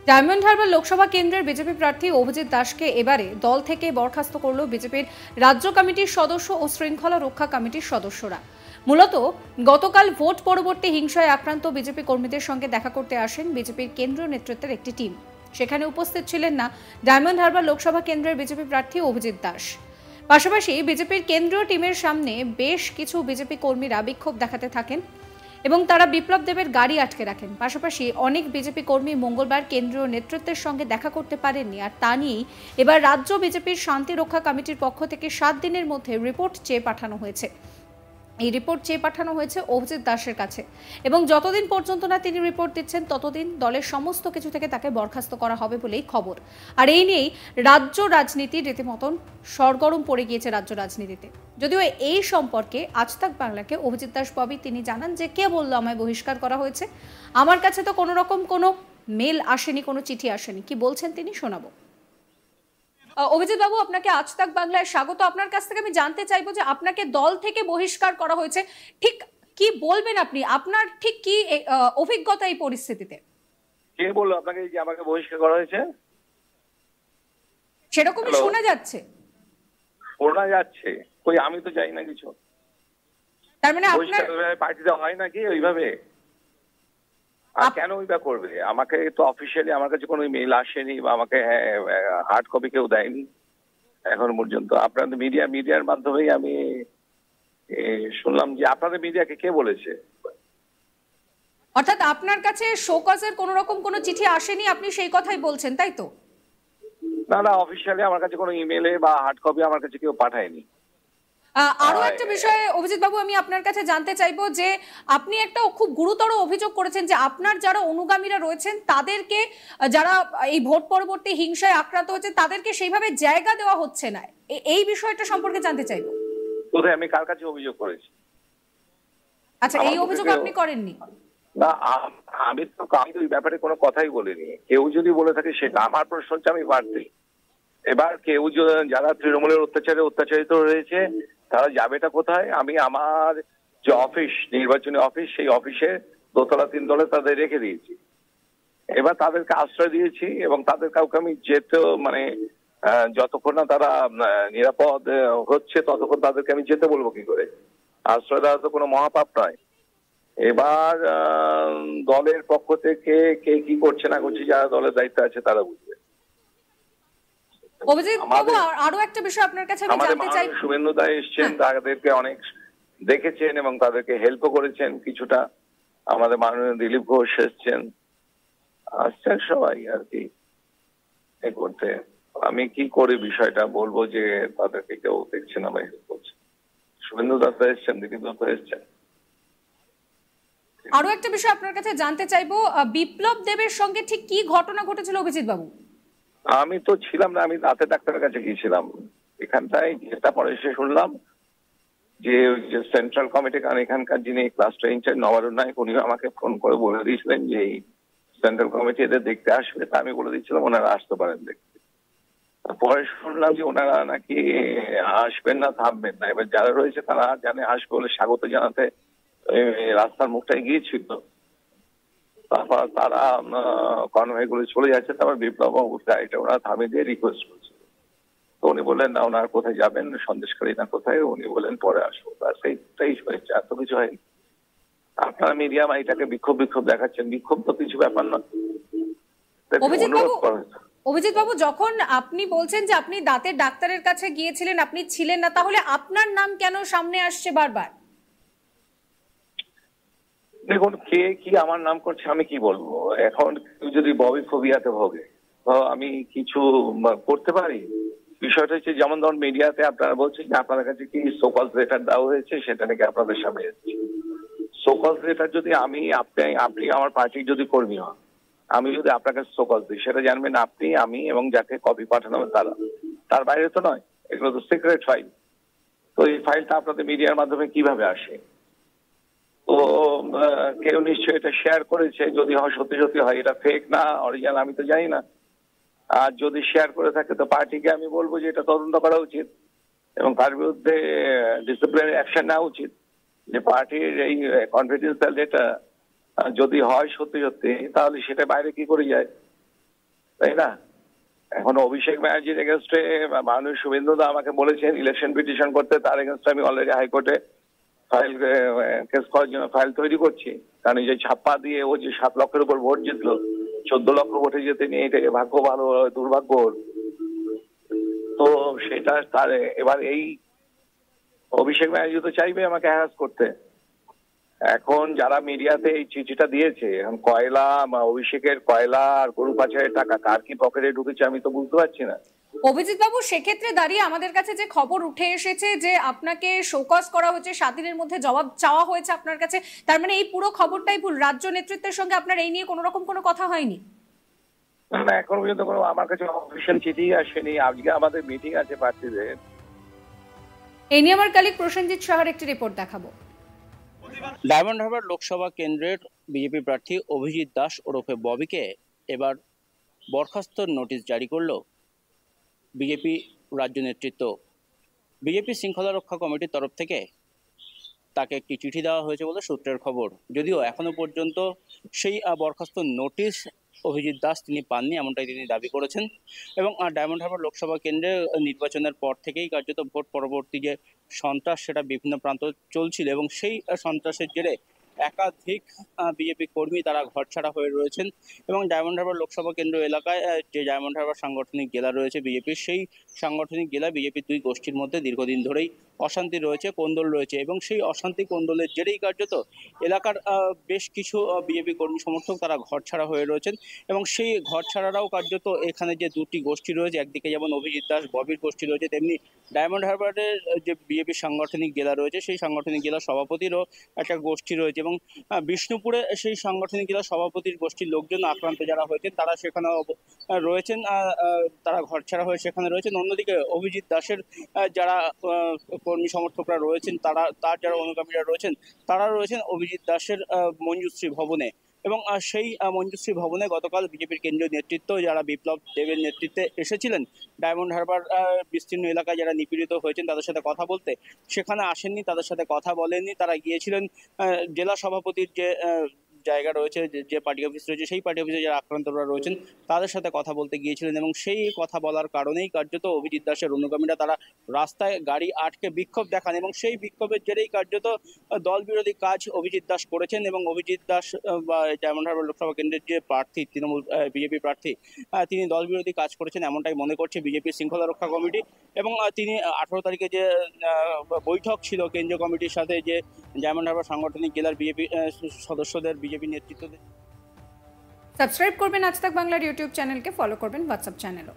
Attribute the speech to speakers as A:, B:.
A: Diamond Harbour Lok Sabha কেন্দ্রের BJP প্রার্থী অভিজিৎ দাসকে এবারে দল থেকে বরখাস্ত করল বিজেপির রাজ্য কমিটির সদস্য ও শৃঙ্খলা রক্ষা কমিটির সদস্যরা। মূলত গতকাল ভোট পরবর্তী হিংসায় আক্রান্ত বিজেপি কর্মীদের সঙ্গে দেখা করতে আসেন বিজেপির কেন্দ্রীয় নেতৃত্বের একটি টিম। সেখানে উপস্থিত ছিলেন না ডায়মন্ড হারবার লোকসভা কেন্দ্রের বিজেপি প্রার্থী অভিজিৎ দাস। পাশাপাশি বিজেপির কেন্দ্রীয় টিমের সামনে বেশ কিছু বিজেপি কর্মীরা বিক্ষোভ দেখাতে থাকেন এবং তারা বিপ্লব দেবের গাড়ি আটকে রাখেন। পাশাপাশি অনেক বিজেপি কর্মী মঙ্গলবার কেন্দ্রীয় নেতৃত্বের সঙ্গে দেখা করতে পারেননি। আর তা নিয়েই এবার রাজ্য বিজেপির শান্তি রক্ষা কমিটির পক্ষ থেকে 7 দিনের মধ্যে রিপোর্ট চেয়ে পাঠানো হয়েছে। এই রিপোর্ট চেয়ে পাঠানো হয়েছে অভিজিৎ দাসের কাছে এবং যতদিন পর্যন্ত না তিনি রিপোর্ট দিচ্ছেন ততদিন দলের সমস্ত কিছু থেকে তাকে বরখাস্ত করা হবে বলেই খবর। আর এই নিয়েই রাজ্য রাজনীতি রীতিমতন সরগরম পড়ে গিয়েছে রাজ্য রাজনীতিতে। যদিও এই সম্পর্কে আজ তাক বাংলাকে অভিজিৎ দাস ববি তিনি জানান যে কে বলল আমায় বহিষ্কার করা হয়েছে, আমার কাছে তো কোনো রকম কোনো মেল আসেনি, কোনো চিঠি আসেনি। কি বলছেন তিনি শোনাবো। অভিজিৎ বাবু, আপনাকে আজ তাক বাংলায় স্বাগত। আপনার কাছ থেকে আমি জানতে চাইবো যে আপনাকে দল থেকে বহিষ্কার করা হয়েছে, ঠিক কি বলবেন আপনি? আপনার ঠিক কি অভিজ্ঞতা এই পরিস্থিতিতে?
B: কে বললো আপনাকে যে আমাকে বহিষ্কার করা হয়েছে?
A: সেরকমই শোনা যাচ্ছে।
B: শোনা যাচ্ছে? কই, আমি তো জানি না কিছু।
A: তার মানে আপনার
B: পার্টিতে হয় নাকি ওইভাবে? আর কেন ওইটা করবে? আমাকে তো অফিসিয়ালি আমার কাছে কোনো মেইল আসেনি বা আমাকে হার্ড কপি কেউ দেয়নি এখন পর্যন্ত। আপনাদের মিডিয়ার মাধ্যমেই আমি শুনলাম। যে আপনাদের মিডিয়াকে কে বলেছে?
A: অর্থাৎ আপনার কাছে শোকজের কোনো রকম কোনো চিঠি আসেনি, আপনি সেই কথাই বলছেন, তাই তো?
B: না, অফিসিয়ালি আমার কাছে কোনো ইমেলে বা হার্ড কপি আমার কাছে কেউ পাঠায়নি।
A: আরো একটা বিষয়ে অভিজিৎ বাবু আমি আপনার কাছে জানতে চাইবো যে আপনি একটা খুব গুরুতর অভিযোগ করেছেন যে আপনার যারা অনুগামীরা রয়েছেন তাদেরকে, যারা এই ভোট পরবর্তী হিংসায় আক্রান্ত হচ্ছে, তাদেরকে সেইভাবে জায়গা দেওয়া হচ্ছে না। এই বিষয়টা সম্পর্কে জানতে চাইবো।
B: কোথায়, আমি কার কাছে অভিযোগ করেছি?
A: আচ্ছা, এই অভিযোগ আপনি করেননি?
B: না, আমি তো এই ব্যাপারে কোনো কথাই বলিনি। কেউ যদি বলে থাকে সেটা আমার প্রশ্ন হচ্ছে, আমি প্রার্থী। এবার কেউ যারা তৃণমূলের অত্যাচারিত হয়েছে তারা যাবেটা কোথায়? আমি আমার যে অফিস, নির্বাচনী অফিস, সেই অফিসে দোতলা 3 তলে তাদের রেখে দিয়েছি। এবার তাদেরকে আশ্রয় দিয়েছি এবং তাদের কাউকে আমি যেতে যতক্ষণ না তারা নিরাপদ হচ্ছে ততক্ষণ তাদেরকে আমি যেতে বলবো কি করে? আশ্রয় দেওয়া তো কোনো মহাপাপ নয়। এবার দলের পক্ষ থেকে কে কি করছে না করছে, যারা দলের দায়িত্ব আছে তারা বুঝবে।
A: অভিজিৎ বাবু, আরো একটা বিষয় আপনার কাছে আমি জানতে চাই।
B: শুভেন্দু দা এসেছেন, তাদেরকে অনেক দেখেছেন এবং তাদেরকে হেল্পও করেছেন কিছুটা। আমাদের মাননীয় দিলীপ ঘোষ এসেছেন, আসছেন সবাই আর কি করতে। আমি কি করে বিষয়টা বলবো যে তাদেরকে কেউ দেখছে না বা হেল্প করছে? শুভেন্দু দত্ত এসেছেন, দিলীপ দত্ত এসেছেন।
A: আরো একটা বিষয় আপনার কাছে জানতে চাইবো, বিপ্লব দেবের সঙ্গে ঠিক কি ঘটনা ঘটেছিল অভিজিৎ বাবু?
B: আমি তো ছিলাম না, আমি রাতে ডাক্তারের কাছে গিয়েছিলাম। এখানটায় যেটা পরে এসে শুনলাম যে সেন্ট্রাল কমিটি, কারণ এখানকার যিনি ক্লাস্টার ইনচার্জ নবারুণ নায়ক, উনি আমাকে ফোন করে বলে দিয়েছিলেন যে এই সেন্ট্রাল কমিটি এদের দেখতে আসবে। তা আমি বলে দিচ্ছিলাম ওনারা আসতে পারেন দেখতে। পরে শুনলাম যে ওনারা নাকি আসবেন না, থামবেন না। এবার যারা রয়েছে তারা জানে আসবে বলে স্বাগত জানাতে রাস্তার মুখটায় গিয়েছিল। তারপর তারা কনভয় করে চলে যাচ্ছে। তারপর বিপ্লব বাবুর গাড়িটা ওনারা থামিয়ে দিয়ে রিকোয়েস্ট করছিল। তো উনি বললেন না, ওনারা কোথায় যাবেন, সন্দেশকারী না কোথায়, উনি বলেন পরে আসবো। সেইটাই হয়েছে, এত কিছু হয়নি। আপনারা মিডিয়া এটাকে বিক্ষোভ দেখাচ্ছেন। বিক্ষোভ তো কিছু ব্যাপার না।
A: অভিজিৎ বাবু, যখন আপনি বলছেন যে আপনি দাঁতের ডাক্তারের কাছে গিয়েছিলেন, আপনি ছিলেন না, তাহলে আপনার নাম কেন সামনে আসছে বারবার?
B: দেখুন, কে কি আমার নাম করছে আমি কি বলবো? এখন কেউ যদি ববি ফোবিয়াতে ভোগে, আমি কিছু করতে পারি? বিষয়টা হচ্ছে, যেমন ধরুন মিডিয়াতে আপনারা বলছেন যে আপনাদের কাছে কি সোকল লেটার দেওয়া হয়েছে, সেটা নাকি আপনাদের সামনে এসেছে। সোকল লেটার যদি আপনি আমার পার্টির যদি কর্মী হন, আমি যদি আপনার কাছে সোকল দিই, সেটা জানবেন আপনি, আমি এবং যাকে কপি পাঠানো হবে তারা। তার বাইরে তো নয়। এগুলো তো সিক্রেট ফাইল। তো এই ফাইলটা আপনাদের মিডিয়ার মাধ্যমে কিভাবে আসে? তো কেউ নিশ্চয়ই এটা শেয়ার করেছে। যদি হয় সত্যি হয়, এটা ফেক না অরিজিনাল আমি তো জানি না। আর যদি শেয়ার করে থাকে তো পার্টিকে আমি বলবো যে এটা তদন্ত করা উচিত এবং তার বিরুদ্ধে ডিসিপ্লিনারি অ্যাকশন নেওয়া উচিত। যে পার্টির এই কনফিডেন্সিয়াল ডেটা যদি হয় সত্যি তাহলে সেটা বাইরে কি করে যায়? তাই না? এখন অভিষেক ব্যানার্জির এগেনস্টে মাননীয় শুভেন্দু দা আমাকে বলেছেন ইলেকশন পিটিশন করতে, তার এগেনস্টে আমি অলরেডি হাইকোর্টে কেস করার জন্য ফাইল তৈরি করছি। কারণ এই যে ছাপ্পা দিয়ে ও যে 7 লক্ষের উপর ভোট জিতলো, 14 লক্ষ ভোটে যেতে নিয়ে এটা ভাগ্য ভালো দুর্ভাগ্য। তো সেটা তার এবার এই অভিষেক ব্যানার্জি তো চাইবে আমাকে হ্যারাস করতে। এখন যারা মিডিয়াতে এই চিঠিটা দিয়েছে, এখন কয়লা বা অভিষেকের কয়লা আর গরু পাচারের টাকা কার কি পকেটে ঢুকেছে আমি তো বুঝতে পারছি না।
A: অভিজিৎ বাবু, সেক্ষেত্রে দাঁড়িয়ে আমাদের কাছে যে খবর উঠে এসেছে যে আপনাকে শোকজ করা হয়েছে, 7 দিনের মধ্যে জবাব চাওয়া হয়েছে আপনার কাছে, তার মানে এই পুরো খবরটাই ভুল? রাজ্য নেতৃত্বের সঙ্গে আপনার এই নিয়ে কোনো রকম কোনো কথা হয়নি?
B: না, এখন পর্যন্ত কোনো আমার কাছে অফিসিয়াল চিঠি আসেনি। আজকে আমাদের মিটিং আছে প্রার্থীদের।
A: এই নিয়ে আমার কালিক প্রসেনজিৎ সাহার একটি রিপোর্ট দেখাবো।
C: ডায়মন্ড হারবার লোকসভা কেন্দ্রের বিজেপি প্রার্থী অভিজিৎ দাস ওরফে ববিকে এবার বরখাস্তর নোটিশ জারি করল বিজেপি রাজ্য নেতৃত্ব। বিজেপি শৃঙ্খলা রক্ষা কমিটির তরফ থেকে তাকে একটি চিঠি দেওয়া হয়েছে বলে সূত্রের খবর। যদিও এখনো পর্যন্ত সেই বরখাস্ত নোটিশ অভিজিৎ দাস তিনি পাননি, এমনটাই তিনি দাবি করেছেন। এবং ডায়মন্ড হারবার লোকসভা কেন্দ্রে নির্বাচনের পর থেকেই কার্যত ভোট পরবর্তী যে সন্ত্রাস সেটা বিভিন্ন প্রান্ত চলছিল, এবং সেই সন্ত্রাসের জেরে একাধিক বিজেপি কর্মী তারা ঘরছাড়া হয়ে রয়েছেন। এবং ডায়মন্ড হারবার লোকসভা কেন্দ্র এলাকায় যে ডায়মন্ড হারবার সাংগঠনিক জেলা রয়েছে বিজেপির, সেই সাংগঠনিক জেলা বিজেপির 2 গোষ্ঠীর মধ্যে দীর্ঘদিন ধরেই অশান্তি রয়েছে, কোন্দল রয়েছে। এবং সেই অশান্তি কোন্দলের জেরেই কার্যত এলাকার বেশ কিছু বিজেপি কর্মী সমর্থক তারা ঘরছাড়া হয়ে রয়েছেন। এবং সেই ঘরছাড়ারাও কার্যত এখানে যে 2টি গোষ্ঠী রয়েছে, একদিকে যেমন অভিজিৎ দাস ববির গোষ্ঠী রয়েছে, তেমনি ডায়মন্ড হারবারের যে বিজেপির সাংগঠনিক জেলা রয়েছে সেই সাংগঠনিক জেলা সভাপতিরও একটা গোষ্ঠী রয়েছে। এবং বিষ্ণুপুরে সেই সাংগঠনিক জেলা সভাপতির গোষ্ঠীর লোকজন আক্রান্ত যারা হয়েছেন তারা সেখানে রয়েছেন, তারা ঘরছাড়া হয়ে সেখানে রয়েছেন। অন্যদিকে অভিজিৎ দাসের যারা কর্মী সমর্থকরা রয়েছেন, তার যারা অনুগামীরা রয়েছেন তারা রয়েছেন অভিজিৎ দাসের মঞ্জুশ্রী ভবনে। এবং সেই মঞ্জুশ্রী ভবনে গতকাল বিজেপির কেন্দ্রীয় নেতৃত্ব যারা বিপ্লব দেবের নেতৃত্বে এসেছিলেন ডায়মন্ড হারবার বিস্তীর্ণ এলাকায় যারা নিপীড়িত হয়েছেন তাদের সাথে কথা বলতে, সেখানে আসেননি, তাদের সাথে কথা বলেননি। তারা গিয়েছিলেন জেলা সভাপতির যে জায়গা রয়েছে, যে পার্টি অফিস রয়েছে, সেই পার্টি অফিসে যারা আক্রান্তরা রয়েছেন তাদের সাথে কথা বলতে গিয়েছিলেন। এবং সেই কথা বলার কারণেই কার্যত অভিজিৎ দাসের অনুগামীরা তারা রাস্তায় গাড়ি আটকে বিক্ষোভ দেখান। এবং সেই বিক্ষোভের জেরেই কার্যত দল বিরোধী কাজ অভিজিৎ দাস করেছেন। এবং অভিজিৎ দাস বা ডায়মন্ড হারবার লোকসভা কেন্দ্রের যে প্রার্থী, তৃণমূল বিজেপি প্রার্থী, তিনি দল বিরোধী কাজ করেছেন এমনটাই মনে করছে বিজেপির শৃঙ্খলা রক্ষা কমিটি। এবং তিনি 18 তারিখে যে বৈঠক ছিল কেন্দ্রীয় কমিটির সাথে, যে ডায়মন্ড হারবার সাংগঠনিক জেলার বিজেপি সদস্যদের বিজেপি নেতৃত্ব।
A: সাবস্ক্রাইব করবেন আজ তাক বাংলার ইউটিউব চ্যানেলকে, ফলো করবেন হোয়াটসঅ্যাপ চ্যানেলও।